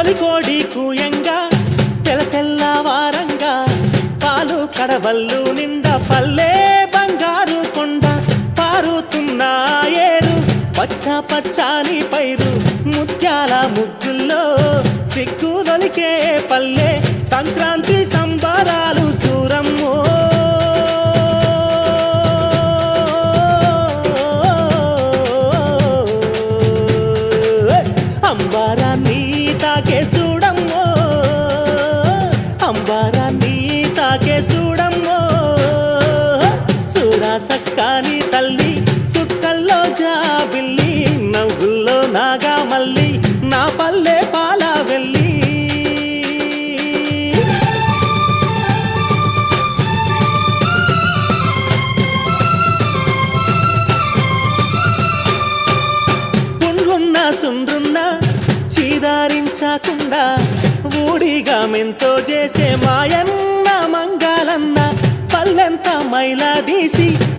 తొలికోడి కూయంగా తెల్లవారంగా పాలు కడవల్లు నిండా పల్లె బంగారు కొండ పారుతున్న ఏరు పచ్చ పచ్చాని పైరు ముత్యాల ముగ్గుల్లో సిగ్గులొలికే పల్లె సంక్రాంతి సంబరాలు సూరమ్మో అంబారాన్ని తాకే చూడమ్మో అంబారాన్ని తాకే చూడమ్మో చూడా సక్కాని తల్లి సుక్కల్లో జాబిల్లి నవ్వుల్లో నాగా మల్లి నా పల్లె పాల వెళ్ళి పుండ్లున్న సుండ్రున్న చీదారించకుండా ఊడిగా మెంతో చేసే మాయన్న మంగాలన్న పల్లెంత మైలా తీసి